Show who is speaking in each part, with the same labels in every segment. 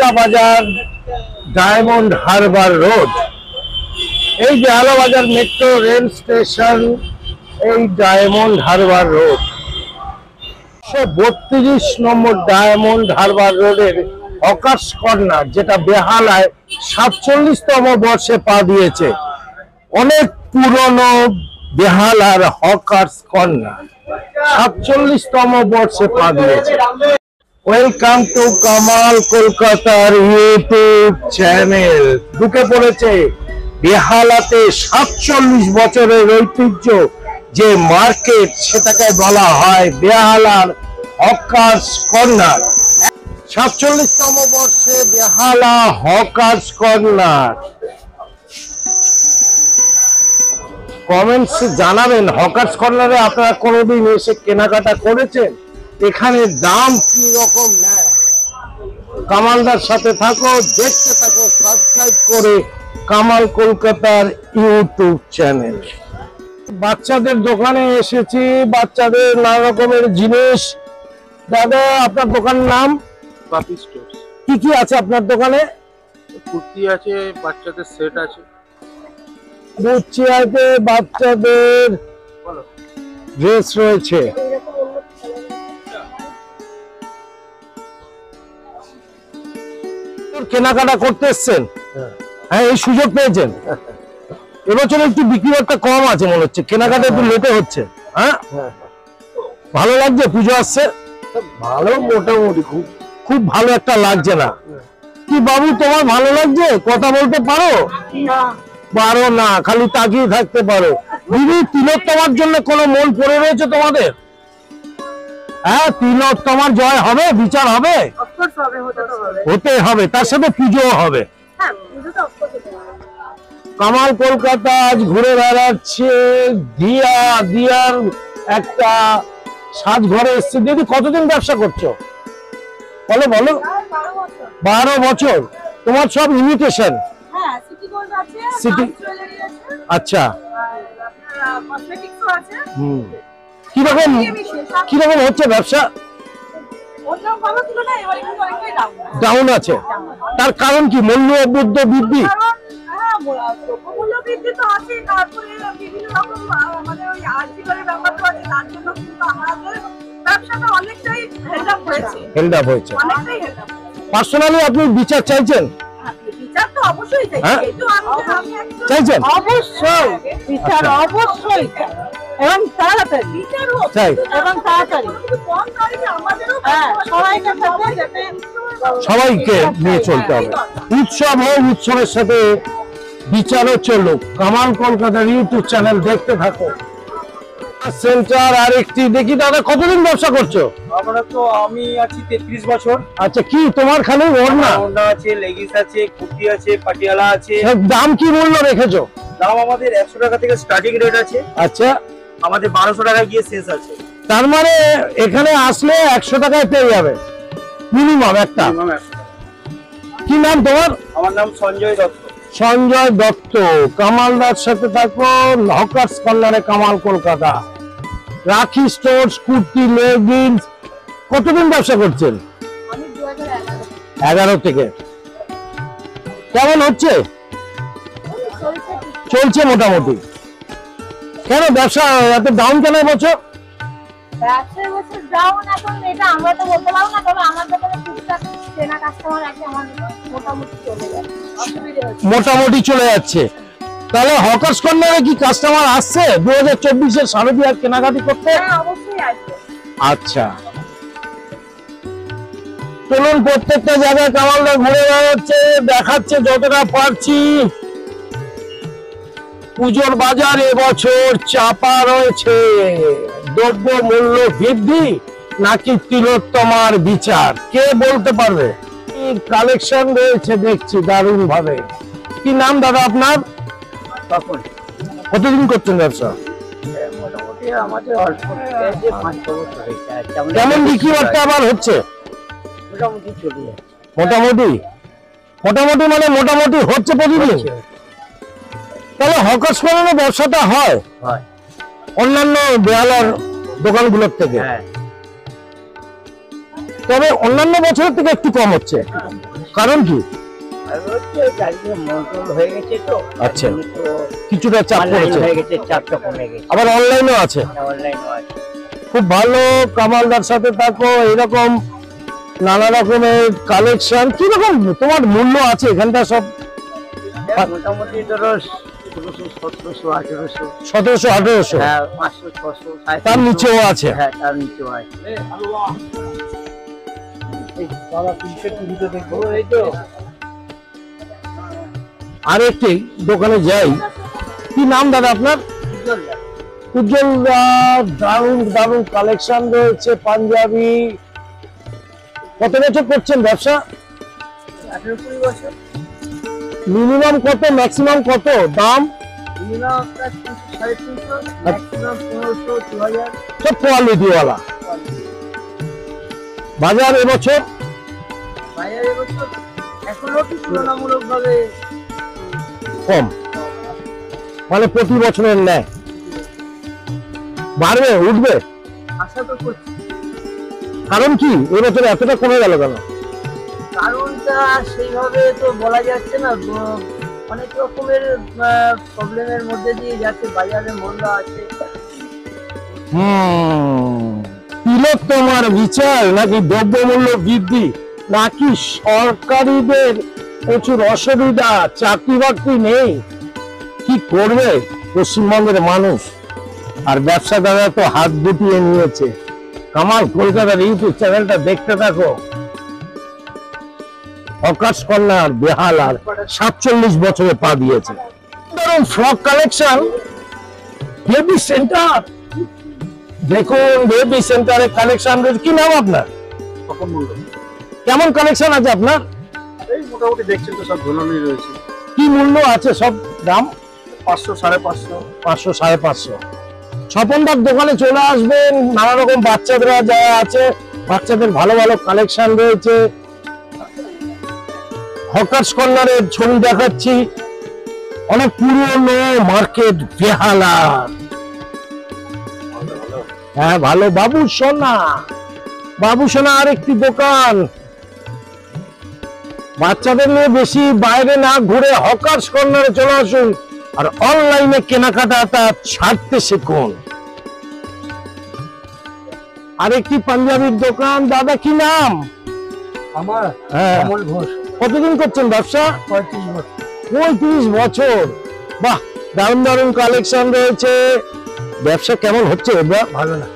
Speaker 1: বেহালাবাজার diamond Harbour road. এই বেহালাবাজার metro rail station, এই diamond Harbour road 132 নম্বর diamond Harbour রোডের হকার্স কর্নার, যেটা বেহালায় 47তম বর্ষে পা দিয়েছে। অনেক পুরনো বেহালার হকার্স কর্নার 47তম বর্ষে পা দিয়েছে। ওয়েলকাম টু কামাল কলকাতার ইউটিউব চ্যানেল। ঢুকে পড়েছে বেহালাতে 47 বছরের ঐতিহ্য যে মার্কেট, সেটাকে বলা হয় বেহালার হকার্স কর্নার। 47তম বর্ষে বেহালা হকার্স কর্নার। কমেন্টস জানাবেন, হকার্স কর্নারে আপনারা কোনোদিন এসে কেনাকাটা করেছেন? এখানে দাম কি রকম নেয়? কামালদার সাথে থাকো, দেখতে থাকো, সাবস্ক্রাইব করে কামাল কলকাতার ইউটিউব চ্যানেল। বাচ্চাদের দোকানে এসেছি, বাচ্চাদের নানা রকমের জিনিস। দাদা, আপনার দোকানের নাম?
Speaker 2: পাপি স্টোর।
Speaker 1: কি কি আছে আপনার দোকানে?
Speaker 2: কুর্তি আছে, বাচ্চাদের সেট আছে।
Speaker 1: কুর্তি আছে, বাচ্চাদের ড্রেস রয়েছে। কেনাকাটা করতে এসছেন? হ্যাঁ, এই সুযোগ পেয়েছেন। এবছর একটু বিক্রি বাট্টা কম আছে মনে হচ্ছে, কেনাকাটা একটু লেটে হচ্ছে। হ্যাঁ, ভালো লাগছে? পুজো আসছে,
Speaker 2: ভালো মোটামুটি,
Speaker 1: খুব ভালো একটা লাগছে না কি বাবু? তোমার ভালো লাগছে? কথা বলতে পারো? পারো না, খালি তাকিয়ে থাকতে পারো। দিদি, তিলোত্তমার জন্য কোনো মন পড়ে রয়েছে তোমাদের? হ্যাঁ, তিলোত্তমার জয় হবে, বিচার হবে, হতে হবে, তার সাথে পুজো হবে। কামাল কলকাতা আজ ঘুরে বেড়াচ্ছে, দিয়ার একটা সাজঘরে এসছে। দিদি, কতদিন ব্যবসা করছো? বলো বলো। 12 বছর। তোমার সব ইমিটেশন? সিটি, আচ্ছা। কিরকম হচ্ছে ব্যবসা? ডাউন আছে। তার কারণ কি? মূল্য বৃদ্ধি? পার্সোনালি আপনি বিচার চাইছেন? চাইছেন?
Speaker 3: অবশ্যই বিচার, অবশ্যই, এবং তাড়াতাড়ি চাই, এবং তাড়াতাড়ি
Speaker 1: সবাইকে নিয়ে চলতে হবে। উৎসব হোক, উৎসবের সাথে বিচারও চলুক। কামাল কলকাতার ইউটিউব চ্যানেল দেখতে থাকো। সেন্টার আরেকটি দেখি। দাদা, কতদিন ব্যবসা করছো?
Speaker 2: আমরা তো, আমি আছি 33 বছর।
Speaker 1: আচ্ছা, কি তোমার খালি ওড়না
Speaker 2: আছে, লেগিংস আছে, কুর্তি আছে, পাটিয়ালা আছে।
Speaker 1: দাম কি মূল্য রেখেছো?
Speaker 2: দাম আমাদের 100 টাকা থেকে স্টার্টিং রেট আছে।
Speaker 1: আচ্ছা,
Speaker 2: আমাদের 1200 টাকা গিয়ে শেষ আছে।
Speaker 1: তার মানে এখানে আসলে 100 টাকায় পেয়ে যাবে মিনিমাম একটা। কি নাম তোমার?
Speaker 2: আমার নাম সঞ্জয় দত্ত।
Speaker 1: সঞ্জয় দত্ত। কামালদার সাথে থাকো, হকার্স কর্নারে কামাল কলকাতা। রাখি স্টোর, কুর্তি, লেগিংস। কতদিন ব্যবসা করছেন? 11 থেকে। কেমন হচ্ছে? চলছে মোটামুটি। কেন ব্যবসা এত ডাউন কেন বছর? মোটামুটি চলে যাচ্ছে। তাহলে হকার্স কর্নারে কি কাস্টমার আসছে 2024-এর শারদীয়ার কেনাকাটি করতে? আচ্ছা, চলুন প্রত্যেকটা জায়গায় কামালদা ঘুরে বেড়াচ্ছে, দেখাচ্ছে যতটা পারছি। পুজোর বাজার এবছর চাপা রয়েছে। দ্রব্য মূল্য বৃদ্ধি নাকি তিলোত্তমার বিচার, কে বলতে পারবে? কালেকশন রয়েছে দেখছি দারুণ ভাবে। কি নাম দাদা আপনার? কতদিন করছেন ব্যবসা?
Speaker 2: মোটামুটি আমাদের অল্প 5 বছর।
Speaker 1: কেমন বিক্রি বাট্টা আবার হচ্ছে?
Speaker 2: মোটামুটি চলে যাচ্ছে।
Speaker 1: মোটামুটি মানে মোটামুটি হচ্ছে প্রতিদিন। তাহলে হকার্স কর্নারে ব্যবসাটা হয় অন্যান্য বেহালার দোকানগুলোর থেকে? তবে অন্যান্য বছরের থেকে একটু কম হচ্ছে। কারণ কি?
Speaker 2: আর হচ্ছে চারিদিকে মন্ডল হয়ে গেছে তো,
Speaker 1: আচ্ছা।
Speaker 2: তার জন্য তো
Speaker 1: কিছুটা চাপ
Speaker 2: online
Speaker 1: পড়েছে,
Speaker 2: হয়ে গেছে, চাপটা কমে গেছে,
Speaker 1: আবার অনলাইনও আছে।
Speaker 2: অনলাইনও আছে।
Speaker 1: খুব ভালো, কামালদার সাথে থাকো। এরকম নানা রকমের কালেকশন, কিরকম তোমার মূল্য আছে এখানটা? সব
Speaker 2: মোটামুটি ধরো 1600, 1700, 1800,
Speaker 1: 1700 1800,
Speaker 2: হ্যাঁ 500, 600,
Speaker 1: তার নিচেও আছে।
Speaker 2: হ্যাঁ তার নিচেও আছে।
Speaker 1: আর একটি দোকানে যাই, কি নাম দাদা আপনার? উজ্জ্বল দা, দারুণ দারুণ কালেকশন রয়েছে পাঞ্জাবি। কত বছর করছেন ব্যবসা?
Speaker 2: 18-20 বছর।
Speaker 1: মিনিমাম কত, ম্যাক্সিমাম কত দাম?
Speaker 2: মিনিমাম আপনার 300, 350, ম্যাক্সিমাম 1500, 2000।
Speaker 1: সব কোয়ালিটিওয়ালা। বাজার এবছর
Speaker 2: বাজার এবছর এখনো কি তুলনামূলকভাবে
Speaker 1: কম, মানে প্রতি বছরের ন্যায়। বাড়বে, উঠবে?
Speaker 2: আশা তো করছি।
Speaker 1: কারণ কি এবছর এতটা কমে গেল কেন?
Speaker 2: কারণটা সেইভাবে তো বলা যাচ্ছে না, অনেক রকমের প্রবলেমের মধ্যে দিয়ে যাচ্ছে, বাজারে মন্দা আছে।
Speaker 1: তিলোত্তমার বিচার নাকি দ্রব্যমূল্য বৃদ্ধি, নাকি সরকারিদের প্রচুর অসুবিধা, চাকরি বাকরি নেই, কি করবে পশ্চিমবঙ্গের মানুষ? আর ব্যবসাদাররা তো হাত গুটিয়ে নিয়েছে। কামাল কলকাতার ইউটিউব চ্যানেলটা দেখতে থাকো। হকার্স কর্নার বেহালার 47 বছরে পা দিয়েছে। ধরুন ফ্রক কালেকশন, বেবি সেন্টার, দেখুন বেবি সেন্টারে কালেকশন রয়েছে। কি নাম আপনার? কেমন কালেকশন আছে আপনার?
Speaker 2: এই মোটামুটি দেখছেন তো সব ধরনেরই রয়েছে।
Speaker 1: কি মূল্য আছে সব দাম?
Speaker 2: 500, 550,
Speaker 1: 500 550। স্বপনদার দোকানে চলে আসবেন, নানা রকম বাচ্চাদের যা আছে, বাচ্চাদের ভালো ভালো কালেকশন রয়েছে। হকার্স কর্নারের ছবি দেখাচ্ছি, অনেক পুরনো মার্কেট বেহালা। হ্যাঁ ভালো। বাবু সোনা, বাবু সোনা আরেকটি দোকান। বাচ্চাদের নিয়ে বেশি বাইরে না ঘুরে হকার্স কর্নারে চলে আসুন, আর অনলাইনে কেনাকাটা ছাড়তে শিখুন। আরেকটি পাঞ্জাবির দোকান। দাদা কি নাম?
Speaker 2: আমার
Speaker 1: হ্যাঁ,
Speaker 2: কমল ঘোষ,
Speaker 1: কতদিন করছেন ব্যবসা?
Speaker 2: 35 বছর।
Speaker 1: 35 বছর। বাহ, দারুণ দারুণ কালেকশন রয়েছে। ব্যবসা কেমন হচ্ছে এবার?
Speaker 2: ভালো না।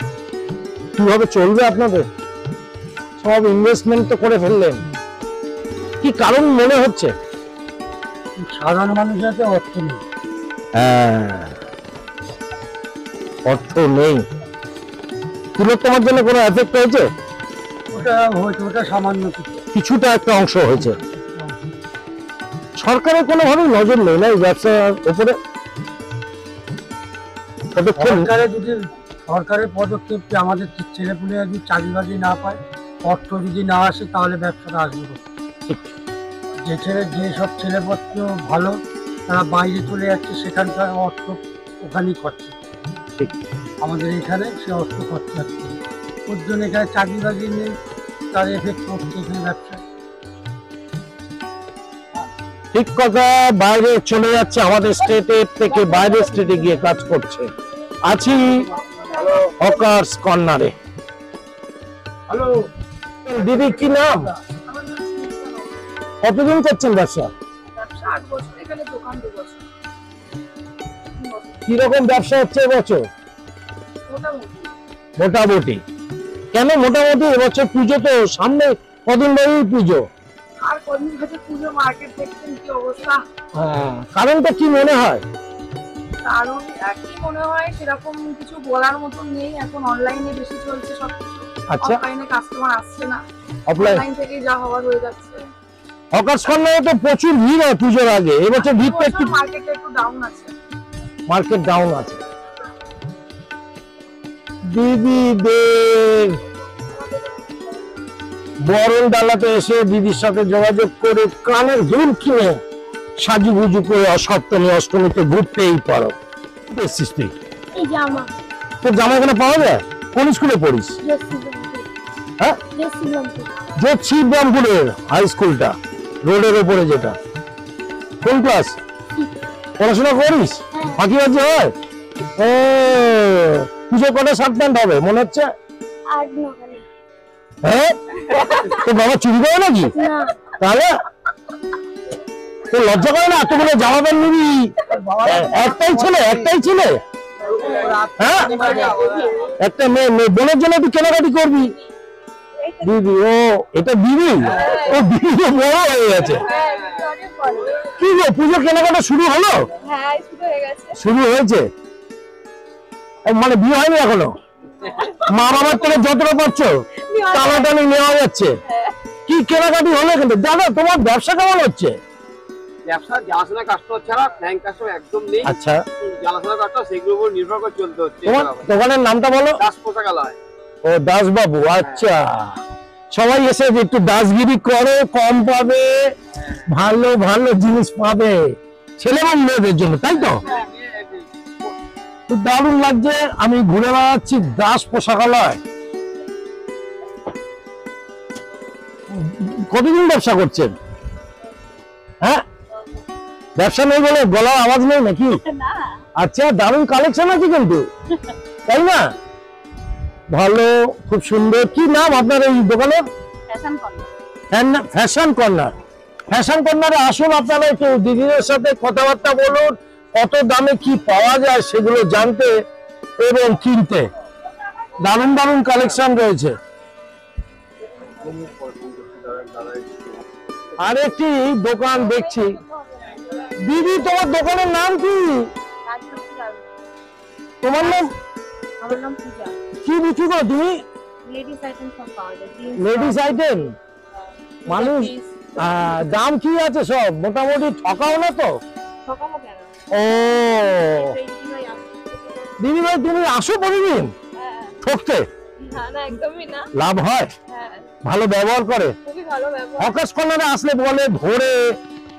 Speaker 1: কিভাবে চলবে আপনাদের? সব ইনভেস্টমেন্ট তো করে ফেললেন, কি কারণ মনে হচ্ছে?
Speaker 2: সাধারণ মানুষের হাতে অর্থ নেই।
Speaker 1: অর্থ নেই। তিলোত্তমার জন্য কোনো এফেক্ট হয়েছে?
Speaker 2: ওটা সামান্য কিছু।
Speaker 1: কিছুটা একটা অংশ হয়েছে। সরকারের কোনোভাবে নজর নেই না এই ব্যবসার উপরে?
Speaker 2: সরকারের পদক্ষেপ কি, আমাদের ছেলেপুলে যদি চাকরি বাকরি না পায়, অর্থ যদি না আসে, তাহলে ব্যবসাটা আসবে কোথায়? যেসব ছেলেপত্র ভালো তারা বাইরে চলে যাচ্ছে, সেখানকার অর্থ ওখানেই খরচা। আমাদের এখানে সে অর্থ খরচা হচ্ছে, ওর জন্য এখানে চাকরি বাকরি নেই, তার এফেক্ট পড়ছে এখানে ব্যবসায়।
Speaker 1: ঠিক কথা, বাইরে চলে যাচ্ছে, আমাদের স্টেটের থেকে বাইরের স্টেটে গিয়ে কাজ করছে। আছি হকার্স কর্নারে।
Speaker 2: হ্যালো
Speaker 1: দিদি কি নাম? কতদিন করছেন ব্যবসা?
Speaker 3: 8 বছর, এখানে দোকান 2 বছর।
Speaker 1: কিরকম ব্যবসা হচ্ছে এবছর?
Speaker 3: মোটামুটি।
Speaker 1: মোটামুটি। কেন মোটামুটি? এবছর পুজো তো সামনে, কদিন ধরেই পুজো।
Speaker 3: আর কদিন হচ্ছে পুজো, মার্কেট দেখছেন কি অবস্থা।
Speaker 1: কারণটা কি মনে হয়?
Speaker 3: কারণ কি মনে হয় সেরকম কিছু বলার মতন নেই, এখন অনলাইনে বেশি চলছে সবকিছু।
Speaker 1: আচ্ছা।
Speaker 3: অফলাইনে কাস্টমার আসছে না,
Speaker 1: অফলাইন
Speaker 3: অনলাইন থেকে যা হওয়ার হয়ে যাচ্ছে।
Speaker 1: হকার্স কর্নারে তো প্রচুর ভিড় হয় পুজোর আগে, এবছর ভিড়টা একটু,
Speaker 3: মার্কেটটা একটু ডাউন আছে।
Speaker 1: মার্কেট ডাউন আছে। দিদিদের বরণ ডালাতে এসে দিদির সাথে যোগাযোগ করে কানের দুল কিনে সাজুগুজু করে সপ্তমী অষ্টমীতে ঘুরতেই পারো। এসছিস তুই?
Speaker 3: এই জামা
Speaker 1: তোর জামা এখানে পাওয়া যায়? কোন স্কুলে পড়িস? হ্যাঁ, যোশী ব্রাহ্মপুরের হাই স্কুলটা। রোডের উপরে যেটা। কোন ক্লাস? পড়াশোনা করিস? ফাঁকি বাজি হয়? ও, পুজো কটা শার্ট প্যান্ট হবে মনে হচ্ছে? হ্যাঁ, তোর বাবা চুরি করে নাকি? তাহলে তোর লজ্জা করে না এতগুলো জামা প্যান্ট নিবি? একটাই ছেলে, একটাই ছেলে? হ্যাঁ, একটা মেয়ে, বোনের জন্য তুই কেনাকাটি করবি? দিদি, ও এটা দিদি, ও দিদি তো বড় হয়ে গেছে। কি গো, পুজো কেনাকাটা শুরু হলো? শুরু হয়েছে, মানে বিয়ে হয়নি এখনো? মা বাবার থেকে যতটা পাচ্ছ টানাটানি নেওয়া যাচ্ছে। কি কেনাকাটি হলো? কিন্তু দাদা তোমার ব্যবসা কেমন হচ্ছে?
Speaker 4: ব্যবসা জানাশোনা কাস্টমার ছাড়া ব্যাংক কাস্টমার একদম নেই।
Speaker 1: আচ্ছা,
Speaker 4: জানাশোনা কাস্টমার সেগুলোর উপর নির্ভর করে চলতে হচ্ছে।
Speaker 1: তোমার দোকানের নামটা বলো।
Speaker 4: দাস পোশাকালয়।
Speaker 1: ও, দাস বাবু, আচ্ছা। সবাই এসে যে একটু দাসগিরি করো, কম পাবে, ভালো ভালো জিনিস পাবে ছেলে এবং মেয়েদের জন্য, তাই তো? তো দারুণ লাগছে। আমি ঘুরে বেড়াচ্ছি দাস পোশাকালয়। কতদিন ব্যবসা করছেন? হ্যাঁ, ব্যবসা নেই বলে গলার আওয়াজ নেই নাকি? আচ্ছা, দারুণ কালেকশন আছে কিন্তু, তাই না? ভালো, খুব সুন্দর। কি নাম আপনার এই দোকানের? Fashion corner. ফ্যাশন কর্নারে আসুন, আপনারা একটু দিদিদের সাথে কথাবার্তা বলুন, কত দামে কি পাওয়া যায় সেগুলো জানতে এবং কিনতে। দারুণ দারুণ কালেকশন রয়েছে। আরেকটি দোকান দেখছি। দিদি, তোমার দোকানের নাম কি? তোমার নাম?
Speaker 3: আমার নাম পূজা।
Speaker 1: কি বিক্রি করো তুমি?
Speaker 3: লেডিস আইটেম সব পাওয়া যায়।
Speaker 1: লেডিস আইটেম মানে দাম কি আছে সব? মোটামুটি ঠকাও না তো?
Speaker 3: ঠকাবো কেন?
Speaker 1: ও দিদি ভাই, তুমি আসো প্রতিদিন ঠকতে?
Speaker 3: না, একদমই না।
Speaker 1: লাভ হয়?
Speaker 3: হ্যাঁ,
Speaker 1: ভালো ব্যবহার করে?
Speaker 3: খুবই ভালো ব্যবহার।
Speaker 1: হকার্স কর্নারে আসলে বলে ধরে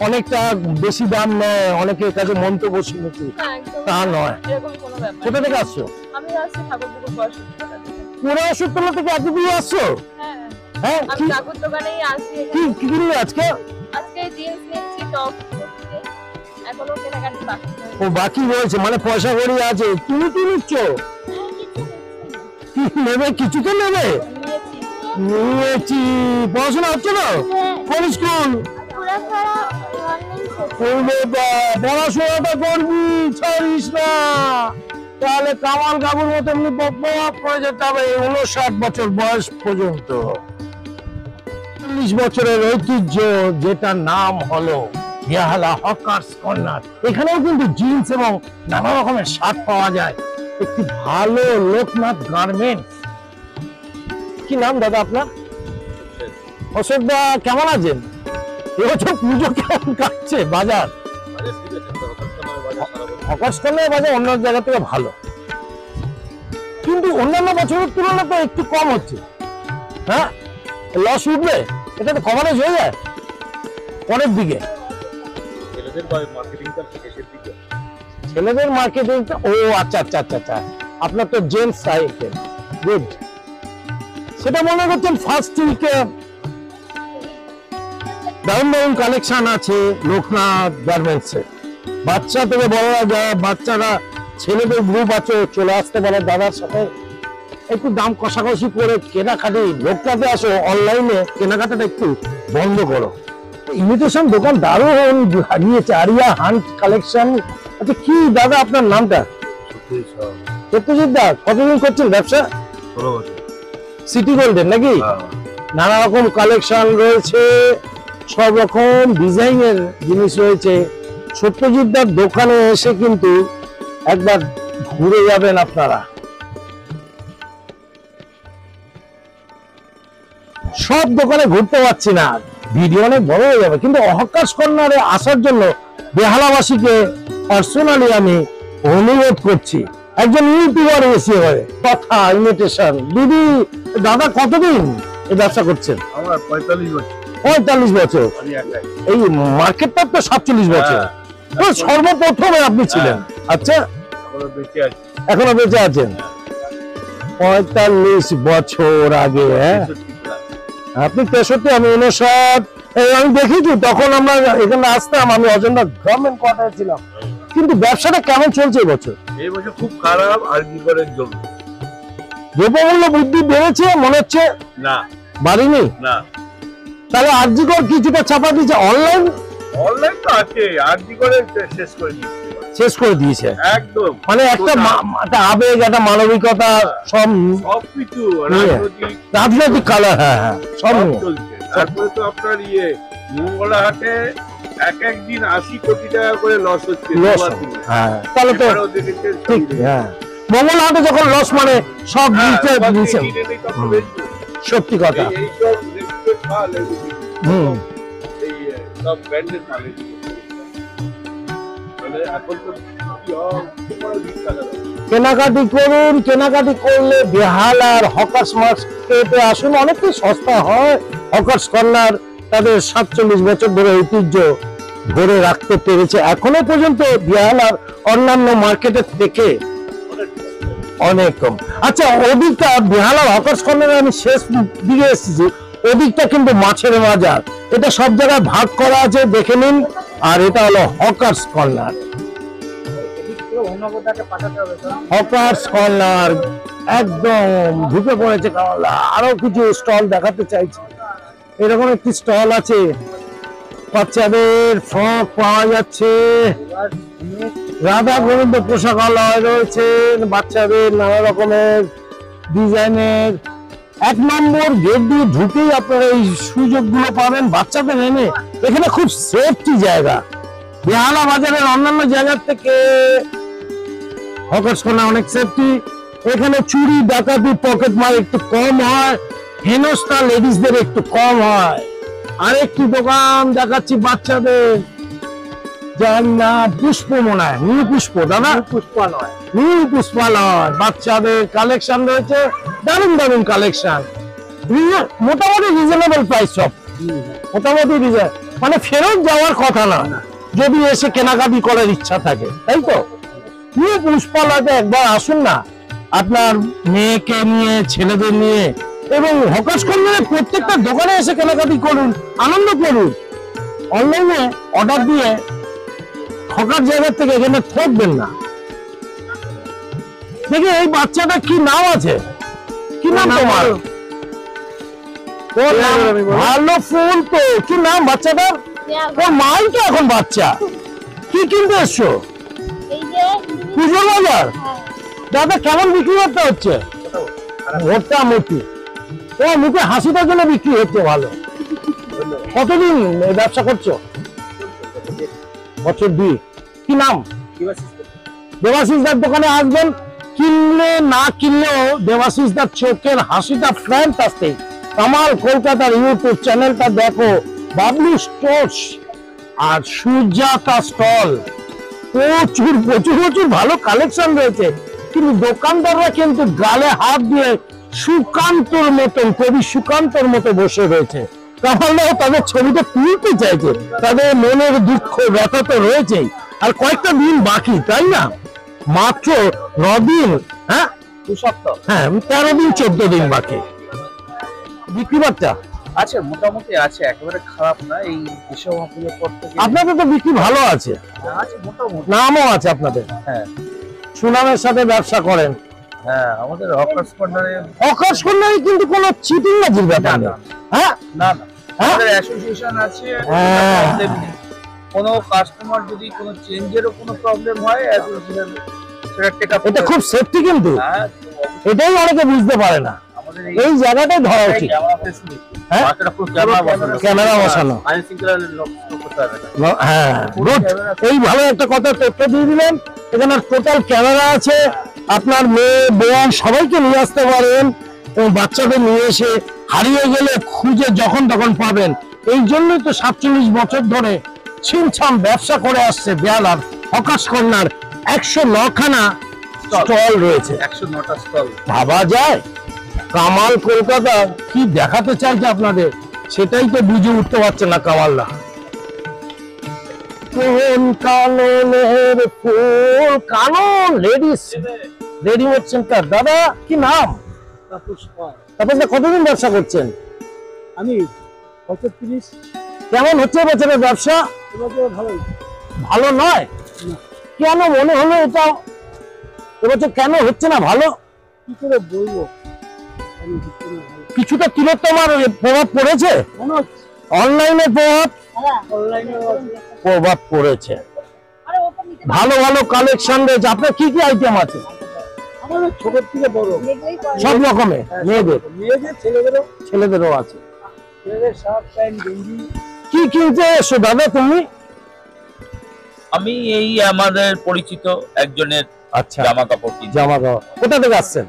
Speaker 1: অনেকটা বেশি দাম নেয়, অনেকের কাছে মন্তব্য শুনেছি, তা নয়।
Speaker 3: এরকম কোনো ব্যাপার।
Speaker 1: কোথা থেকে আসছো?
Speaker 3: আমি আসছি ঠাকুরপুকুর বসুন্ধরা থেকে।
Speaker 1: পুরো ওষুধতলা থেকে এত দূরে আসছো?
Speaker 3: হ্যাঁ,
Speaker 1: হ্যাঁ,
Speaker 3: আমি ঠাকুর দোকানেই আসি।
Speaker 1: কি কি কিনলে আজকে?
Speaker 3: আজকে জিন্স নিচ্ছি, টপ নিচ্ছি। এখনো কেনাকাটি বাকি রয়েছে।
Speaker 1: ও, বাকি রয়েছে, মানে পয়সা করি আছে। তুমি কি নিচ্ছ? কি নেবে? কিছু তো নেবে? নিয়েছি। পড়াশোনা হচ্ছে না? কোন স্কুল? পড়াশোনাটা করবি, ছাড়িস না, তাহলে কামাল কাবুর মতো এমনি বকবক করে যেতে হবে 59 বছর বয়স পর্যন্ত। 40 বছরের ঐতিহ্য, যেটা নাম হলো বেহালা হকার্স কর্নার। এখানেও কিন্তু জিন্স এবং নানা রকমের শার্ট পাওয়া যায়। একটি ভালো লোকনাথ গার্মেন্টস। কি নাম দাদা আপনার? অশোক দা, কেমন আছেন? এবছর পুজো কেমন কাটছে বাজার? হকার্স কর্নারের বাজার অন্য জায়গা থেকে ভালো, কিন্তু অন্যান্য বছরের তুলনায় তো একটু কম হচ্ছে। হ্যাঁ, লস উঠবে, এটা তো কভারেজ হয়ে যায় পরের দিকে। ছেলেদের মার্কেটিংটা, ও আচ্ছা আচ্ছা আচ্ছা আচ্ছা, আপনার তো জেন্টস আইটেম, গুড। সেটা মনে করছেন ফার্স্ট উইকে দারুণ দারুণ কালেকশন আছে লোকনাথ গার্মেন্টসে। বাচ্চা থেকে বড়রা, যারা বাচ্চারা, ছেলেদের গ্রুপ আছে, চলে আসতে পারে দাদার সাথে, একটু দাম কষাকষি করে কেনাকাটি। লোকনাথে আসো, অনলাইনে কেনাকাটাটা একটু বন্ধ করো। ইমিটেশন দোকান দারুণ হারিয়েছে, আরিয়া হান্ট কালেকশন। আচ্ছা, কি দাদা আপনার নামটা? সত্যজিৎ দা, কতদিন করছেন ব্যবসা?
Speaker 4: 16 বছর।
Speaker 1: সিটি গোল্ডের নাকি? নানা রকম কালেকশন রয়েছে, সব রকম ডিজাইনের জিনিস রয়েছে। সত্যজিৎ দার দোকানে এসে কিন্তু একবার ঘুরে যাবেন আপনারা। সব দোকানে ঘুরতে পারছি না, ভিডিও অনেক বড় হয়ে যাবে, কিন্তু হকার্স কর্নারে আসার জন্য বেহালাবাসীকে পার্সোনালি আমি অনুরোধ করছি। একজন ইউটিউবার এসে হয় কথা ইমিটেশন। দিদি, দাদা কতদিন এই ব্যবসা করছেন?
Speaker 4: আমার 45 বছর।
Speaker 1: 45 বছর। এই মার্কেটটা তো 47 বছর। তো সর্বপ্রথমে আপনি ছিলেন? আচ্ছা, এখনো বেঁচে আছেন? 45 বছর আগে। হ্যাঁ, আপনি 63, আমি 59। আমি দেখেছি তখন আমরা এখানে আসতাম, আমি অজন্তা গভর্নমেন্ট কোয়ার্টারে ছিলাম। কিন্তু ব্যবসাটা কেমন চলছে এবছর?
Speaker 5: এই বছর খুব খারাপ আর কি করার জন্য
Speaker 1: দ্রব্যমূল্য বৃদ্ধি বেড়েছে মনে হচ্ছে?
Speaker 5: না
Speaker 1: বাড়িনি?
Speaker 5: না,
Speaker 1: তাহলে আরজিকর কিছুটা চাপা দিয়েছে, অনলাইন
Speaker 5: অনলাইন তো আছে, আর কি করে শেষ করে দিচ্ছে
Speaker 1: শেষ করে দিয়েছে
Speaker 5: একদম।
Speaker 1: মানে একটা একটা আবেগ, একটা মানবিকতা, সব
Speaker 5: সবকিছু
Speaker 1: নিয়ে। রাজনৈতিক কালার, হ্যাঁ হ্যাঁ সব
Speaker 5: সব
Speaker 1: নিয়ে।
Speaker 5: চলছে। তারপরে তো আপনার মঙ্গলা হাটে এক দিন 80 কোটি টাকা করে লস হচ্ছে।
Speaker 1: লস, হ্যাঁ তাহলে তো
Speaker 5: এবারেও দেখেছেন
Speaker 1: ঠিক।
Speaker 5: সঙ্গে।
Speaker 1: হ্যাঁ, মঙ্গলহাটে যখন লস মানে সব
Speaker 5: হ্যাঁ,
Speaker 1: নিচে
Speaker 5: সব
Speaker 1: নিচে,
Speaker 5: কিনে নিয়ে তখন
Speaker 1: হুম।
Speaker 5: বেচবো।
Speaker 1: সত্যি কথা।
Speaker 5: এই সব রেডিমেড মাল,
Speaker 1: হুম।
Speaker 5: এই সব ব্র্যান্ডেড মাল এগুলো। মানে এখন তো কি হয়, খুব বড় বিস্তার হলো।
Speaker 1: কেনাকাটি করুন, কেনাকাটি করলে বেহালার হকার্স মার্কেটে আসুন, অনেকটাই সস্তা হয়। হকার্স কর্নার তাদের 47 বছর ধরে ঐতিহ্য ধরে রাখতে পেরেছে, এখনো পর্যন্ত বেহালার অন্যান্য মার্কেটের থেকে অনেক কম। আচ্ছা, ওদিকটা বেহালার হকার্স কর্নারে আমি শেষ দিকে এসেছি, ওদিকটা কিন্তু মাছের বাজার, এটা সব জায়গায় ভাগ করা আছে, দেখে নিন। আর এটা হলো হকার্স কর্নার। হকার্স কর্নার একদম ঢুকে পড়েছে কামালদা। আরো কিছু স্টল দেখাতে চাইছি। এরকম একটি স্টল আছে, বাচ্চাদের ফ্রক পাওয়া যাচ্ছে, রাধা গোবিন্দ পোশাকালয় রয়েছে, বাচ্চাদের নানা রকমের ডিজাইনের। 1 নম্বর গেট দিয়ে ঢুকেই আপনারা এই সুযোগগুলো পাবেন বাচ্চাদের এনে। এখানে খুব সেফটি জায়গা, বেহালা বাজারের অন্যান্য জায়গার থেকে হকার্স কর্নার অনেক সেফটি। এখানে চুরি ডাকাতি পকেট মার একটু কম হয়, হেনস্থা লেডিসদের একটু কম হয়। আরেকটি দোকান দেখাচ্ছি বাচ্চাদের, যার নাম পুষ্প, মনে হয় নিউ পুষ্প। দাদা
Speaker 2: পুষ্পালয়।
Speaker 1: নিউ পুষ্পালয়, বাচ্চাদের কালেকশন রয়েছে, দারুণ দারুণ কালেকশন, মোটামুটি রিজনেবল প্রাইস সব, মোটামুটি মানে ফেরত যাওয়ার কথা না যদি এসে কেনাকাটি করার ইচ্ছা থাকে, তাই তো? নিউ পুষ্পালয়তে একবার আসুন না, আপনার মেয়েকে নিয়ে, ছেলেদের নিয়ে, এবং হকার্স কর্নারে প্রত্যেকটা দোকানে এসে কেনাকাটি করুন, আনন্দ করুন। অনলাইনে অর্ডার দিয়ে হকার জায়গা থেকে এখানে ঠকবেন না। দেখি এই বাচ্চাটা কি নাম আছে, কি নাম তোমার? ওর নাম ভালো ফুল তো, কি নাম বাচ্চাটার? ওর মাই তো এখন বাচ্চা। কি কিনতে এসছো?
Speaker 6: এই যে
Speaker 1: পুজোর বাজার।
Speaker 6: হ্যাঁ,
Speaker 1: দাদা কেমন বিক্রি করতে হচ্ছে? মোটামুটি। ও মুখে হাসিটার জন্য বিক্রি হচ্ছে ভালো। কতদিন এই ব্যবসা করছো? বছর 2। কি নাম? দেবাশিসদার দোকানে আসবেন, কিনলে না কিনলেও দেবাশিসদার চোখের হাসিটা ফ্যান্টাস্টিক। কামাল কলকাতার ইউটিউব চ্যানেলটা দেখো, বাবলু স্টোর্স আর সুজাতা স্টল, প্রচুর প্রচুর প্রচুর ভালো কালেকশন রয়েছে। কিন্তু দোকানদাররা কিন্তু গালে হাত দিয়ে সুকান্তর মতন, কবি সুকান্তর মতো বসে রয়েছে। কামালদাও তাদের ছবিটা তুলতে চাইছে, তাদের মনের দুঃখ ব্যথা তো রয়েছেই। আর কয়েকটা দিন বাকি, তাই না? মাত্র 9 দিন, হ্যাঁ
Speaker 4: 2 সপ্তাহ
Speaker 1: হ্যাঁ 13 দিন 14 দিন বাকি। বিক্রি বাচ্চা
Speaker 4: আছে, মোটামুটি আছে, একেবারে খারাপ না। এই বিশ্বমহাপুজোর পর থেকে
Speaker 1: আপনাদের তো বিক্রি ভালো আছে,
Speaker 4: আছে মোটামুটি।
Speaker 1: নামও আছে আপনাদের,
Speaker 4: হ্যাঁ
Speaker 1: সুনামের সাথে ব্যবসা করেন।
Speaker 4: হ্যাঁ, আমাদের হকার্স কর্নারে
Speaker 1: হকার্স কর্নারে কিন্তু কোনো চিটিং বাজির ব্যাপার
Speaker 4: না,
Speaker 1: নেই। হ্যাঁ
Speaker 4: না না,
Speaker 1: হ্যাঁ?
Speaker 4: আমাদের অ্যাসোসিয়েশন আছে,
Speaker 1: হ্যাঁ।
Speaker 4: প্রবলেম নেই। কোনো কাস্টমার যদি কোনো চেঞ্জেরও কোনো প্রবলেম হয়, অ্যাসোসিয়েশন সেটা টেক আপ।
Speaker 1: এটা খুব সেফটি, কিন্তু
Speaker 4: হ্যাঁ,
Speaker 1: এটাই অনেকে বুঝতে পারে না।
Speaker 4: আমাদের
Speaker 1: এই জায়গাটাই ধরা উচিত।
Speaker 4: ক্যামেরা ফেসিলিটি,
Speaker 1: হ্যাঁ?
Speaker 4: মার্কেটে পুরো ক্যামেরা বসানো,
Speaker 1: ক্যামেরা বসানো।
Speaker 4: আইন শৃঙ্খলা লক্ষ্য করতে হবে না।
Speaker 1: হ্যাঁ, গুড। এই ভালো একটা কথা তথ্য দিয়ে দিলেন। এখানে টোটাল ক্যামেরা আছে, আপনার মেয়ে, বোন সবাইকে নিয়ে আসতে পারেন, এবং বাচ্চাদের নিয়ে এসে হারিয়ে গেলে খুঁজে যখন তখন পাবেন। এই জন্যই তো 47 বছর ধরে ছিমছাম ব্যবসা করে আসছে বেহালার হকার্স কর্নার। 109খানা স্টল রয়েছে।
Speaker 4: 109টা স্টল।
Speaker 1: ভাবা যায় কামাল কলকাতা কি দেখাতে চাইছে আপনাদের, সেটাই তো বুঝে উঠতে পারছে না কামালদা। কোন কাননের ফুল, কানন লেডিস রেডিমেড সেন্টার। দাদা কি নাম? তারপর কতদিন ব্যবসা করছেন?
Speaker 2: আমি 30
Speaker 1: কেমন হচ্ছে এবছরের ব্যবসা?
Speaker 2: এবছর ভালোই।
Speaker 1: ভালো নয়? কেন মনে হলো এটা এবছর কেন হচ্ছে না ভালো?
Speaker 2: কি করে বলবো, আমি হচ্ছে না ভালো।
Speaker 1: কিছুটা তিলোত্তমার প্রভাব পড়েছে,
Speaker 2: মনে হচ্ছে
Speaker 1: অনলাইনে
Speaker 2: অনলাইনে
Speaker 1: প্রভাব পড়েছে। ভালো ভালো কালেকশন রয়েছে। আপনার কি কি আইটেম আছে?
Speaker 2: আমাদের ছোট থেকে বড়
Speaker 1: সব রকমের, মেয়েদের
Speaker 2: মেয়েদের
Speaker 1: ছেলেদেরও আছে।
Speaker 2: ছেলেদের শার্ট প্যান্ট গেঞ্জি।
Speaker 1: কি কিনতে এসো দাদা তুমি?
Speaker 4: আমি এই আমাদের পরিচিত একজনের
Speaker 1: আচ্ছা,
Speaker 4: জামা কাপড় কিনছি।
Speaker 1: জামা কাপড়। কোথা থেকে আসছেন?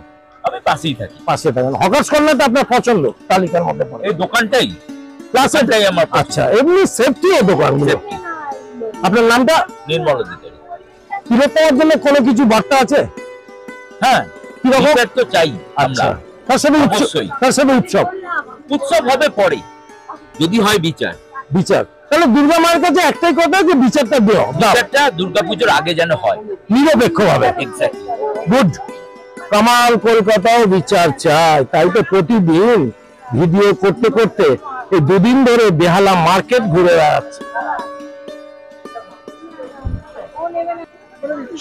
Speaker 4: আমি পাশেই থাকি,
Speaker 1: পাশে থাকেন। হকার্স কর্নারটা আপনার পছন্দ, তালিকার মধ্যে পড়ে।
Speaker 4: এই দোকানটাই
Speaker 1: প্লাস
Speaker 4: দোকানটাই আমার পছন্দ।
Speaker 1: আচ্ছা, এমনি সেফটি এই দোকানগুলো। আপনার নামটা?
Speaker 4: নির্মল অধিকারী।
Speaker 1: তিলোত্তমার জন্য কোনো কিছু বার্তা আছে?
Speaker 4: হ্যাঁ,
Speaker 1: কিরকম?
Speaker 4: বিচার তো চাই
Speaker 1: আচ্ছা,
Speaker 4: আমরা।
Speaker 1: তার সাথে
Speaker 4: অবশ্যই।
Speaker 1: তার সাথে উৎসব
Speaker 4: উৎসব হবে পরে, যদি হয় বিচার।
Speaker 1: বিচার। তাহলে দুর্গা মায়ের কাছে একটাই কথা যে বিচারটা দেও, দাও
Speaker 4: বিচারটা দুর্গাপুজোর আগে যেন হয়।
Speaker 1: নিরপেক্ষ ভাবে।
Speaker 4: এক্স্যাক্টলি।
Speaker 1: গুড। কামাল কলকাতাও বিচার চায়, তাই তো প্রতিদিন ভিডিও করতে করতে এই দুদিন ধরে বেহালা মার্কেট ঘুরে বেড়াচ্ছে।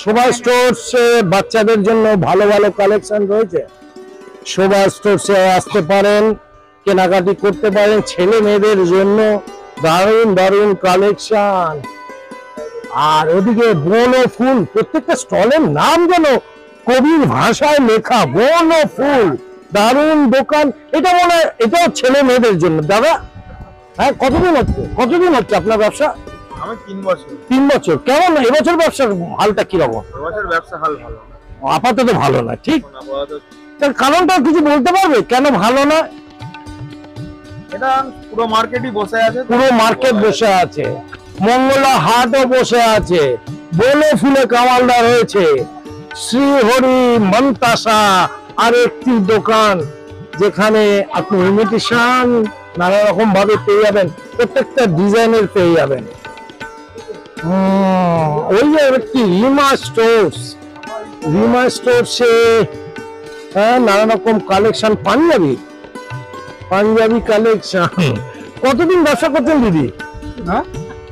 Speaker 1: শোভা স্টোরসে বাচ্চাদের জন্য ভালো ভালো কালেকশন রয়েছে। শোভা স্টোরসে আসতে পারেন, কেনাকাটি করতে পারেন। ছেলে মেয়েদের জন্য দারুণ দারুণ কালেকশন। আর ওদিকে বন ও ফুল, প্রত্যেকটা স্টলের নাম যেন কবির ভাষায় লেখা। বন ও ফুল, দারুণ দোকান। এটা মনে হয় এটাও ছেলে মেয়েদের জন্য। দাদা, হ্যাঁ, কতদিন হচ্ছে আপনার ব্যবসা?
Speaker 5: আমি 3 বছর।
Speaker 1: 3 বছর। কেমন এবছর ব্যবসার হালটা কিরকম?
Speaker 5: এবছর ব্যবসা হাল ভালো,
Speaker 1: আপাতত ভালো না, ঠিক?
Speaker 5: এখন আপাতত
Speaker 1: তার কারণটা কিছু বলতে পারবে কেন ভালো না?
Speaker 5: এটা পুরো মার্কেটই বসে আছে।
Speaker 1: পুরো মার্কেট বসে আছে, মঙ্গলা হাটও বসে আছে, বলে ফুলে কামালদা রয়েছে, শ্রীহরি মন্তাসা আর একটি দোকান যেখানে আপনি ইমিটেশন নানা রকম ভাবে পেয়ে যাবেন, প্রত্যেকটা ডিজাইনের পেয়ে যাবেন। ওই যে একটি রিমা স্টোরসে নানা রকম কালেকশন, পাঞ্জাবি কালেকশন। কতদিন ব্যবসা করছেন দিদি?
Speaker 2: হ্যাঁ,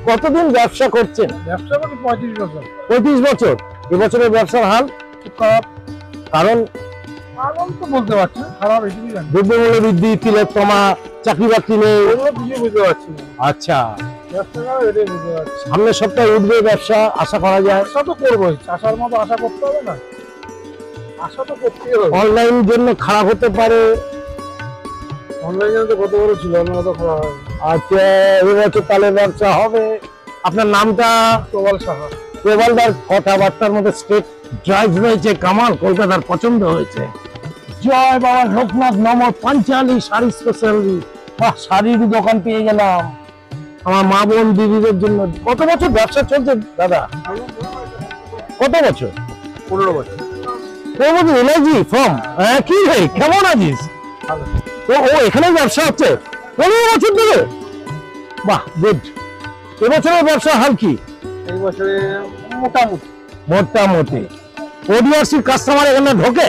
Speaker 1: কতদিন ব্যবসা করছেন?
Speaker 2: ব্যবসা করি 35 বছর।
Speaker 1: 35 বছর। এবছরের ব্যবসার হাল
Speaker 2: খুব খারাপ।
Speaker 1: কারণ
Speaker 2: কারণ তো বলতে পারছি না, খারাপ এটুকুই জানি।
Speaker 1: দ্রব্যমূল্য বৃদ্ধি, তিলোত্তমা, চাকরি বাকরি নেই।
Speaker 2: ওগুলো কিছু বুঝতে পারছি না।
Speaker 1: আচ্ছা,
Speaker 2: ব্যবসা খারাপ এটাই বুঝতে পারছি।
Speaker 1: সামনের সপ্তাহে উঠবে ব্যবসা, আশা করা যায়।
Speaker 2: আশা তো করবোই, আশার মতো আশা করতে হবে না, আশা তো করতেই হবে।
Speaker 1: অনলাইন জন্য খারাপ হতে পারে।
Speaker 2: অনলাইনে তো কত বড় ছিল, অন্য তো খারাপ হয়।
Speaker 1: আচ্ছা, এবছর তাহলে ব্যবসা হবে। আপনার নামটা?
Speaker 2: প্রবল সাহা।
Speaker 1: প্রবলদার কথাবার্তার মধ্যে স্টেট ড্রাইভ রয়েছে। কামাল কলকাতার পছন্দ হয়েছে। জয় বাবা লোকনাথ নম পাঞ্চালি শাড়ি স্পেশালি। বাহ, শাড়ির দোকান পেয়ে গেলাম আমার মা বোন দিদিদের জন্য। কত বছর ব্যবসা চলছে দাদা? কত বছর?
Speaker 2: 15 বছর।
Speaker 1: Allergy from. হ্যাঁ, কি রে, কেমন আছিস? ও এখানে ব্যবসা হচ্ছে 15 বছর ধরে। বাহ, গুড। এবছরের ব্যবসা হাল কি?
Speaker 2: এই বছরে মোটামুটি।
Speaker 1: মোটামুটি। ওডিআরসি কাস্টমার এখানে ঢোকে?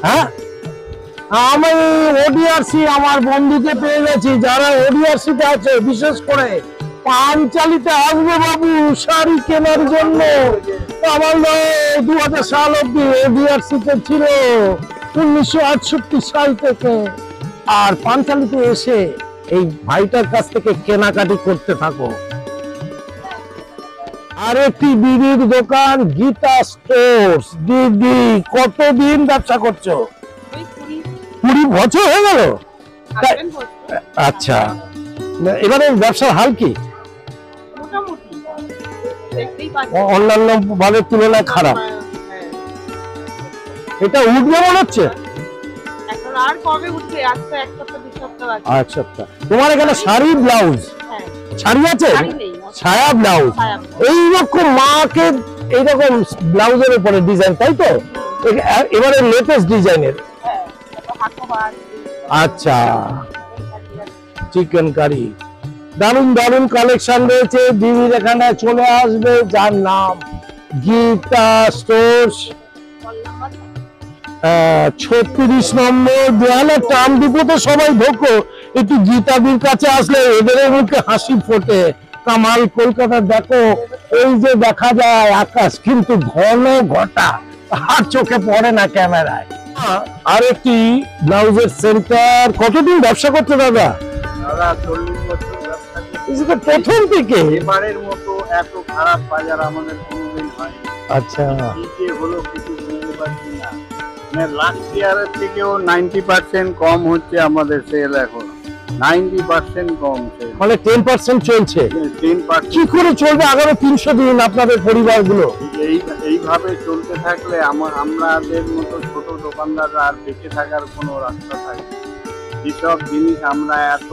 Speaker 1: হ্যাঁ, আমি ওডিআরসি আমার বন্ধুকে পেয়ে গেছি যারা ওডিআরসি তে আছে, বিশেষ করে পাঞ্চালিতে আসবে বাবু শাড়ি কেনার জন্য। আমার 2000 সাল অব্দি ওডিআরসি তে ছিল, 1968 সাল থেকে। আর পাঞ্চালিতে এসে এই ভাইটার কাছ থেকে কেনাকাটি করতে থাকো। আরেকটি দিদির দোকান গীতা স্টোর্স। দিদি, কতদিন ব্যবসা করছো? 20 বছর হয়ে গেল। আচ্ছা, এবারে ব্যবসার হাল কি? অন্যান্য ভাবের তুলনায় খারাপ। এটা উঠবে মনে হচ্ছে।
Speaker 3: আর কবে উঠবে? আজকে 1 সপ্তাহ 2 সপ্তাহ আছে।
Speaker 1: আচ্ছা, তোমার এখানে শাড়ি ব্লাউজ,
Speaker 3: হ্যাঁ,
Speaker 1: শাড়ি আছে,
Speaker 3: শাড়ি নেই,
Speaker 1: ছায়া ব্লাউজ,
Speaker 3: ছায়া।
Speaker 1: এইরকম মাকে এইরকম ব্লাউজের উপরে ডিজাইন, তাই তো? এবারে লেটেস্ট ডিজাইনের।
Speaker 3: হ্যাঁ, তারপর হাকোবা আছে।
Speaker 1: আচ্ছা, চিকেন কারি, দারুণ দারুণ কালেকশন রয়েছে। দিদির এখানে চলে আসবে, যার নাম গীতা স্টোর্স, 36 নম্বর দেয়ালে ট্রাম ডিপোতে সবাই ঢোকো। একটু গীতাদির কাছে আসলে এদের মুখে হাসি ফোটে। কামাল কলকাতা দেখো, এই যে দেখা যায় আকাশ কিন্তু ঘন ঘটা, আর চোখে পড়ে না ক্যামেরায়। আর একটি ব্লাউজের সেন্টার। কতদিন ব্যবসা করতে দাদা?
Speaker 4: দাদা 40 বছর ব্যবসা করছি।
Speaker 1: এই যে প্রথম থেকে?
Speaker 4: এবারের মতো এত খারাপ বাজার আমাদের কোনোদিন হয়নি।
Speaker 1: আচ্ছা,
Speaker 4: কি যে হলো কিছু বুঝতে পারছি না। মানে লাস্ট ইয়ারের থেকেও 90% কম হচ্ছে আমাদের সেল এখন। 90% কম সেল।
Speaker 1: মানে 10% চলছে।
Speaker 4: 10%
Speaker 1: কি করে চলবে আগামী 300 দিন আপনাদের পরিবারগুলো?
Speaker 4: এইভাবে চলতে থাকলে আমাদের মতো ছোট দোকানদাররা আর বেঁচে থাকার কোনো রাস্তা থাকে না। যেসব জিনিস আমরা এত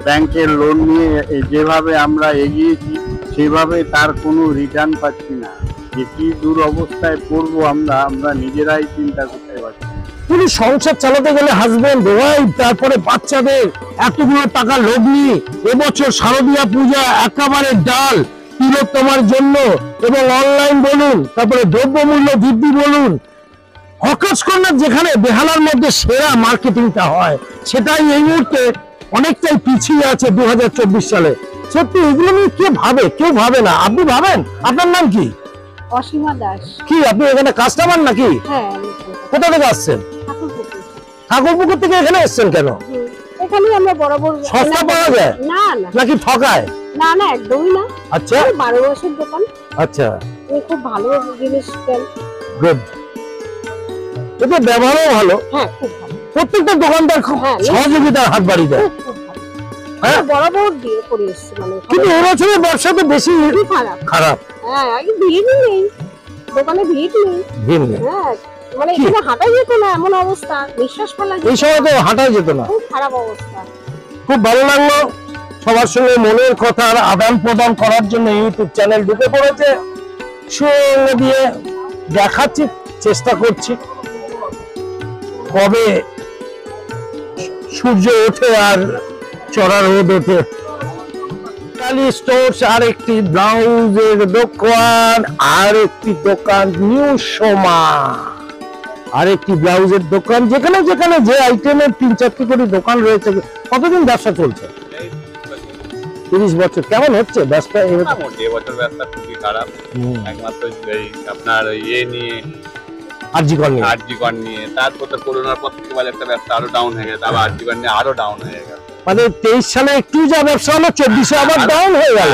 Speaker 4: ব্যাংকের লোন নিয়ে যেভাবে আমরা এগিয়েছি, সেভাবে তার কোনো রিটার্ন পাচ্ছি না। যে কি দুরবস্থায় পড়বো আমরা নিজেরাই চিন্তা করতে পারছি।
Speaker 1: পুরো সংসার চালাতে গেলে হাজবেন্ড ওয়াইফ তারপরে বাচ্চাদের এতগুলো টাকা লোভ নিয়ে এবছর শারদীয়া পূজা একেবারে ডাল তিলোত্তমার জন্য, এবং অনলাইন বলুন, তারপরে দ্রব্যমূল্য বৃদ্ধি বলুন, হকার্স কর্নার যেখানে বেহালার মধ্যে সেরা মার্কেটিংটা হয়, সেটাই এই মুহূর্তে অনেকটাই পিছিয়ে আছে 2024 সালে। সত্যি এগুলো নিয়ে কেউ ভাবে না। আপনি ভাবেন? আপনার নাম কি?
Speaker 6: অসীমা দাস।
Speaker 1: কি আপনি এখানে কাস্টমার নাকি?
Speaker 6: হ্যাঁ,
Speaker 1: কোথা থেকে আসছেন?
Speaker 6: ঠাকুরপুকুর।
Speaker 1: ঠাকুরপুকুর থেকে এখানে এসছেন কেন?
Speaker 6: এখানে আমরা বরাবর
Speaker 1: সস্তা পাওয়া যায়
Speaker 6: না না
Speaker 1: নাকি ঠকায়?
Speaker 6: না না, একদমই না।
Speaker 1: আচ্ছা,
Speaker 6: 12 বছর দোকান।
Speaker 1: আচ্ছা,
Speaker 6: খুব ভালো জিনিস দেন।
Speaker 1: গুড। এতে ব্যবহারও ভালো।
Speaker 6: হ্যাঁ, খুব ভালো।
Speaker 1: প্রত্যেকটা দোকানদার খুব
Speaker 6: হ্যাঁ,
Speaker 1: সহযোগিতার হাত বাড়িয়ে দেয়।
Speaker 6: খুব ভালো।
Speaker 1: হ্যাঁ?
Speaker 6: বরাবর দিয়ে করে এসছি, মানে
Speaker 1: কিন্তু এবছরের ব্যবসা তো বেশি
Speaker 6: খুবই খারাপ।
Speaker 1: খারাপ।
Speaker 6: হ্যাঁ, ভিড় নেই দোকানে, ভিড় নেই।
Speaker 1: ভিড় নেই।
Speaker 6: হ্যাঁ, মানে
Speaker 1: কি?
Speaker 6: এখানে হাঁটা যেত না, এমন অবস্থা। নিঃশ্বাস ফেলা
Speaker 1: এই সময় তো হাঁটাই যেত না।
Speaker 6: খুব খারাপ অবস্থা।
Speaker 1: খুব ভালো লাগলো সবার সঙ্গে মনের কথার আদান প্রদান করার জন্য ইউটিউব চ্যানেল ঢুকে পড়েছে। সঙ্গে দিয়ে দেখাচ্ছি, চেষ্টা করছি কবে সূর্য ওঠে আর চড়া রোদ ওঠে। কালী স্টোর্স আর একটি ব্লাউজের দোকান, আর একটি দোকান নিউ সোমা, আর একটি ব্লাউজের দোকান, যেখানে যেখানে যে আইটেমের 3-4টি করে দোকান রয়েছে। কতদিন ব্যবসা চলছে? 30 বছর। কেমন হচ্ছে ব্যবসা?
Speaker 5: মোটামুটি এবছর ব্যবসা খুবই খারাপ। একমাত্র এই আপনার ইয়ে নিয়ে
Speaker 1: আরজিকর
Speaker 5: নিয়ে, তারপর তো করোনার পর থেকে বাজারটা ব্যবসা আরো ডাউন হয়ে গেছে, আবার আরজিকর নিয়ে আরো ডাউন হয়ে গেছে।
Speaker 1: মানে 23 সালে একটু যা ব্যবসা হলো, 24-এ আবার ডাউন হয়ে গেল।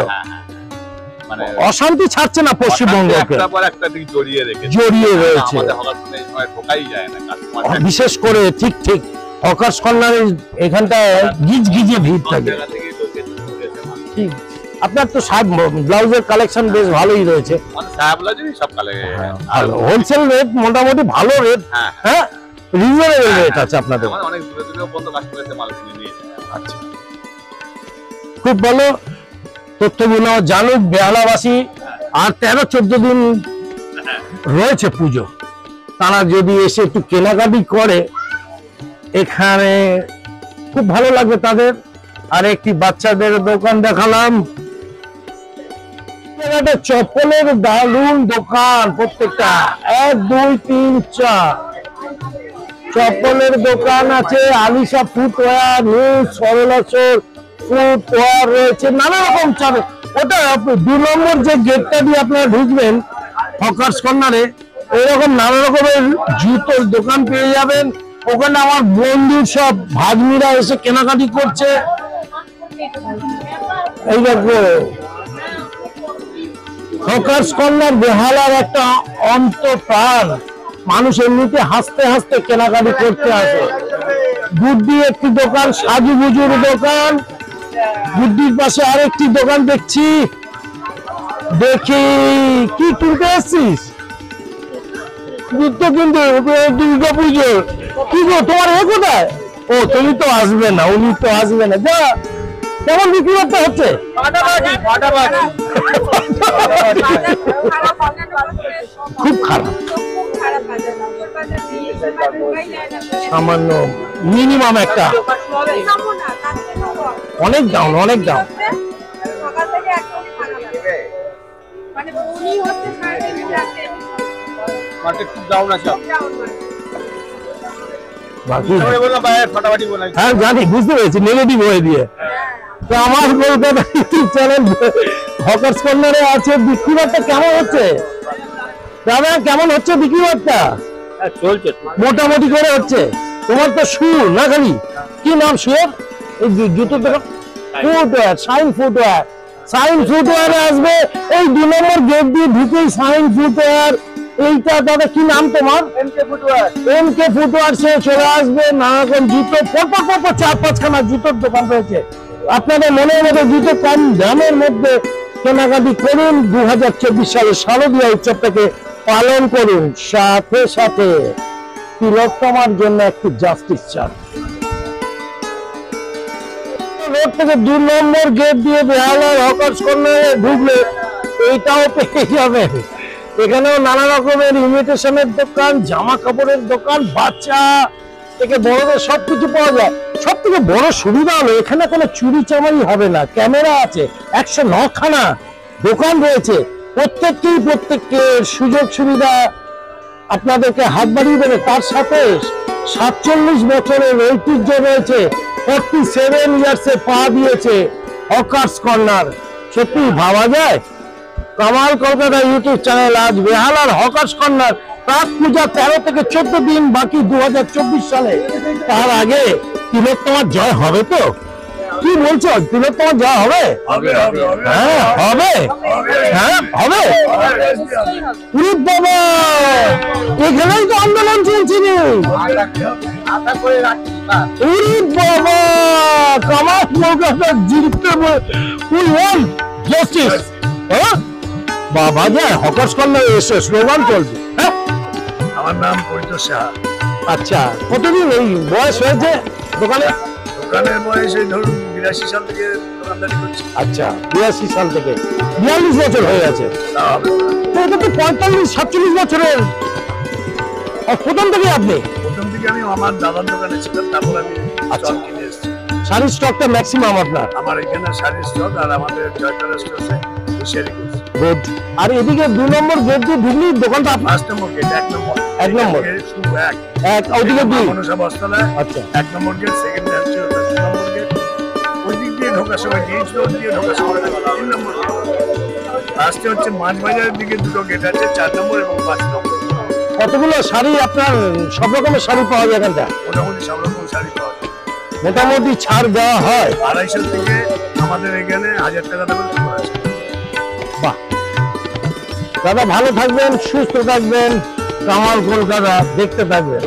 Speaker 5: মানে
Speaker 1: অশান্তি ছাড়ছে না পশ্চিমবঙ্গকে,
Speaker 5: একটা পর একটা দিক জড়িয়ে রয়েছে।
Speaker 1: রয়েছে।
Speaker 5: আমাদের হকারস এই সময় ঢোকাই যায় না কাস্টমার।
Speaker 1: বিশেষ করে ঠিক হকার্স কর্নারের এখানটায় গিজগিজে ভিড় থাকে। ঠিক। আপনার তো সব ব্লাউজের কালেকশন বেশ ভালোই রয়েছে।
Speaker 5: সব কালেকশন
Speaker 1: ভালো হোলসেল রেট, মোটামুটি ভালো রেট। হ্যাঁ, রিজনেবল রেট আছে আপনাদের।
Speaker 5: অনেক দূরে দূরে পর্যন্ত কাস্টমার এসে মাল কিনে নিয়ে যায়।
Speaker 1: আচ্ছা, খুব ভালো তথ্যগুলো জানুক বেহালাবাসী। আর 13-14 দিন রয়েছে পুজো, তারা যদি এসে একটু কেনাকাটি করে এখানে খুব ভালো লাগবে তাদের। আর একটি বাচ্চাদের দোকান দেখালাম। চপ্পলের দারুণ দোকান, প্রত্যেকটা 1, 2, 3, 4 চপ্পলের দোকান আছে। আলিশা ফুটওয়্যার, নিউ সরলাসর ফুটওয়্যার রয়েছে, নানা রকম চলে। ওটা 2 নম্বর যে গেটটা দিয়ে আপনারা ঢুকবেন হকার্স কর্নারে, এরকম নানা রকমের জুতোর দোকান পেয়ে যাবেন। ওখানে আমার বন্ধুর সব ভাগ্নিরা এসে কেনাকাটি করছে। এই দেখো, হকার্স কর্নার বেহালার একটা অন্তঃপ্রাণ। মানুষ এমনিতে হাসতে হাসতে কেনাকাটি করতে আসে। গুড্ডি একটি দোকান, সাজুগুজুর দোকান। গুড্ডির পাশে আরেকটি দোকান দেখছি। দেখি কি কিনতে এসছিস? জুতো কিনতে? দুর্গা পুজো। কি গো, তোমার এ কোথায়? ও, তুমি তো আসবে না, উনি তো আসবে না। যা, কেমন বিক্রি করতে হচ্ছে? খুব খারাপ। সামান্য মিনিমাম একটা অনেক ডাউন, অনেক ডাউন।
Speaker 4: মার্কেট খুব ডাউন আছে।
Speaker 1: বাকি
Speaker 5: বললাম ভাই ফাটাফাটি বলাই
Speaker 1: হ্যাঁ জানি, বুঝতে পেরেছি, নেগেটিভ হয়ে দিয়ে। তো আমার কলকাতা ইউটিউব চ্যানেল হকার্স কর্নারে আছে, বিক্রি বার্তা কেমন হচ্ছে দাদা? কেমন হচ্ছে বিক্রি বার্তা?
Speaker 5: চলছে
Speaker 1: মোটামুটি করে হচ্ছে। তোমার তো শু না খালি, কি নাম শুয়ের? এই জুতোর দোকান ফুটওয়্যার, শাইন ফুটওয়্যার। শাইন ফুটওয়্যারে আসবে, এই 2 নম্বর গেট দিয়ে ঢুকেই শাইন ফুটওয়্যার। এইটা দাদা কি নাম তোমার?
Speaker 5: এমকে ফুটওয়্যার।
Speaker 1: এমকে ফুটওয়্যার সে চলে আসবে। নানা রকম জুতো, পরপর 4-5খানা জুতোর দোকান রয়েছে। আপনাদের মনের মতো জুতো কম দামের মধ্যে কেনাকাটি করুন। 2024 সালে শারদীয়া উৎসবটাকে পালন করুন। সাথে সাথে তিলোত্তমার জন্য একটু জাস্টিস চান। রোড থেকে 2 নম্বর গেট দিয়ে বেহালার হকার্স কর্নারে ঢুকলে এইটাও পেয়ে যাবেন। এখানেও নানা রকমের ইমিটেশনের দোকান, জামা কাপড়ের দোকান, বাচ্চা থেকে বড়দের সবকিছু পাওয়া যায়। সব থেকে বড় সুবিধা হলো এখানে কোনো চুরি চামারি হবে না। ক্যামেরা আছে, 109খানা দোকান রয়েছে। প্রত্যেককে সুযোগ সুবিধা আপনাদেরকে হাত বাড়িয়ে দেবে। তার সাথে 47 বছরের ঐতিহ্য রয়েছে। 47 ইয়ার্সে পা দিয়েছে হকার্স কর্নার। সত্যি ভাবা যায়? কামাল কলকাতা ইউটিউব চ্যানেল আজ বেহালার হকার্স কর্নার। প্রাক পূজা 13 থেকে 14 দিন বাকি 2024 সালে। তার আগে তিলোত্তমার জয় হবে তো? কি বলছো, তিলোত্তমার জয় হবে? হ্যাঁ হবে, হ্যাঁ হবে। উরি বাবা, এখানেই তো আন্দোলন চলছে রে। উরি বাবা, কামাল কলকাতা জিততে জাস্টিস। হ্যাঁ বাবা যায় হকার্স কর্নারে এসে স্লোগান চলবে। হ্যাঁ
Speaker 2: আমার নাম পরিতোষ সাহা।
Speaker 1: আচ্ছা, কতদিন এই বয়স হয়েছে দোকানে?
Speaker 2: দোকানের বয়সে ধরুন 82 সাল থেকে দোকানদারি করছি।
Speaker 1: আচ্ছা, 82 সাল থেকে 42 বছর হয়ে গেছে। তো এটা তো 45-47 বছরের। আর প্রথম থেকে আপনি?
Speaker 2: প্রথম থেকে আমি আমার দাদার দোকানে ছিলাম, তারপর আমি
Speaker 1: আচ্ছা।
Speaker 2: স্টক কিনে এসেছি।
Speaker 1: শাড়ির স্টকটা ম্যাক্সিমাম আপনার?
Speaker 2: আমার এখানে শাড়ির স্টক আর আমাদের জয়তারা স্টোরে শেয়ারিং করছি।
Speaker 1: গুড। আর এদিকে 2 নম্বর গেট দিয়ে ঢুকলেই দোকানটা আপনার?
Speaker 2: 5 নম্বর গেট, 1 নম্বর।
Speaker 1: এক নম্বর।
Speaker 2: শুধু এক।
Speaker 1: ওইদিকে 2।
Speaker 2: মনসা বস্তালায়
Speaker 1: আচ্ছা।
Speaker 2: 1 নম্বর গেট, সেকেন্ড হচ্ছে 2 নম্বর গেট। ওই দিক দিয়ে ঢোকার সময় জিন্স রোড দিয়ে ঢোকার সময় 3 নম্বর গেট। লাস্টে হচ্ছে মাছ বাজারের দিকে 2টো গেট আছে, 4 নম্বর এবং 5 নম্বর।
Speaker 1: কতগুলো শাড়ি আপনার? সব রকমের শাড়ি পাওয়া যায় এখানটা?
Speaker 2: মোটামুটি সব রকম শাড়ি পাওয়া যায়।
Speaker 1: মোটামুটি ছাড় দেওয়া হয়?
Speaker 2: 250 থেকে আমাদের এখানে 1000 টাকা দামের কাপড় আছে।
Speaker 1: বাহ দাদা, ভালো থাকবেন, সুস্থ থাকবেন। কামাল কলকাতা দেখতে থাকবেন।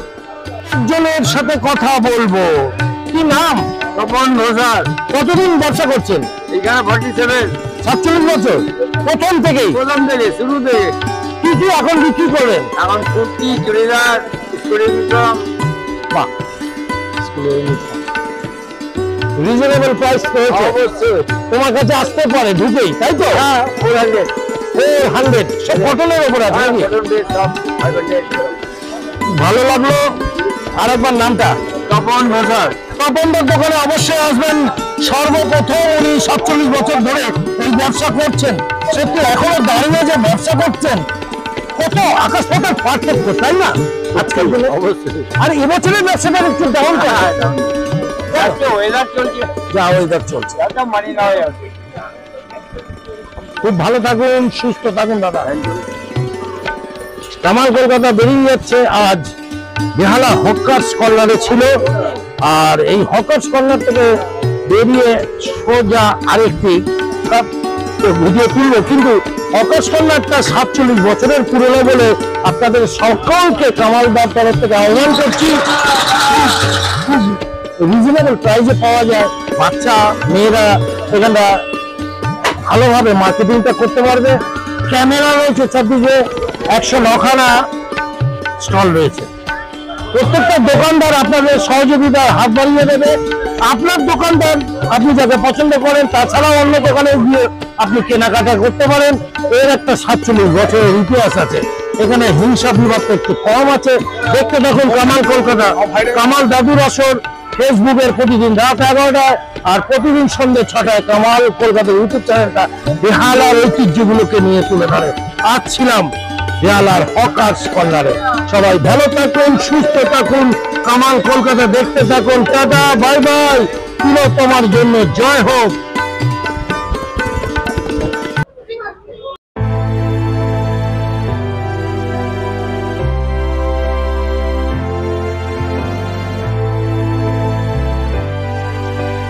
Speaker 1: একজনের সাথে কথা বলবো। কি নাম?
Speaker 4: তপন রোজার।
Speaker 1: কতদিন ব্যবসা করছেন
Speaker 4: এখানে 47।
Speaker 1: 47 বছর? প্রথম থেকেই?
Speaker 4: প্রথম থেকে, শুরু থেকে।
Speaker 1: কি কি এখন বিক্রি করবেন?
Speaker 4: এখন কুর্তি, চুড়িদার, স্কুলের ইউনিফর্ম।
Speaker 1: বাহ, রিজনেবল প্রাইস রয়েছে।
Speaker 4: অবশ্যই।
Speaker 1: তোমার কাছে আসতে পারে ঢুকেই, তাই তো?
Speaker 4: হ্যাঁ, 400।
Speaker 1: 400 সব কটনের উপর আছে নাকি? ভালো লাগলো। আরেকবার নামটা?
Speaker 4: তপন রোজার।
Speaker 1: তপনদার দোকানে অবশ্যই আসবেন। সর্বপ্রথম উনি 47 বছর ধরে এই ব্যবসা করছেন। সত্যি এখনো দাঁড়িয়ে যে ব্যবসা করছেন, কত আকাশ পাতাল পার্থক্য, তাই না? আজকাল
Speaker 4: অবশ্যই।
Speaker 1: আর এবছরের ব্যবসাটা একটু ডাউন
Speaker 4: ওয়েদার চলছে,
Speaker 1: যা ওয়েদার চলছে।
Speaker 4: একদম মানি না হয়ে আছে।
Speaker 1: খুব ভালো থাকুন, সুস্থ থাকুন দাদা। কামাল কলকাতা বেরিয়ে যাচ্ছে। আজ বেহালা হকার্স কর্নারে ছিল, আর এই হকার্স কর্নার থেকে বেরিয়ে সোজা আরেকটি ভিডিও তুলবো। কিন্তু হকার্স কর্নারটা 47 বছরের পুরনো বলে আপনাদের সকলকে কামালদার তরফ থেকে আহ্বান করছি। রিজনেবল প্রাইসে পাওয়া যায়। বাচ্চা মেয়েরা এখানটা ভালোভাবে মার্কেটিংটা করতে পারবে। ক্যামেরা রয়েছে চারদিকে, 109খানা স্টল রয়েছে। প্রত্যেকটা দোকানদার আপনাদের সহযোগিতার হাত বাড়িয়ে দেবে। আপনার দোকানদার আপনি যাকে পছন্দ করেন, তাছাড়াও অন্য দোকানে গিয়ে আপনি কেনাকাটা করতে পারেন। এর একটা 47 বছরের ইতিহাস আছে। এখানে হিংসা বিভাগ একটু কম আছে। দেখতে দেখুন কামাল কলকাতা, কামাল দাদুর আসর ফেসবুকের প্রতিদিন রাত 11টায় আর প্রতিদিন সন্ধ্যে 6টায় কামাল কলকাতা ইউটিউব চ্যানেলটা বেহালার ঐতিহ্যগুলোকে নিয়ে তুলে ধরে। আজ ছিলাম বেহালার হকার্স কর্নারে। সবাই ভালো থাকুন, সুস্থ থাকুন, কামাল কলকাতা দেখতে থাকুন। Tata, bye bye. তোমার জন্য জয় হোক।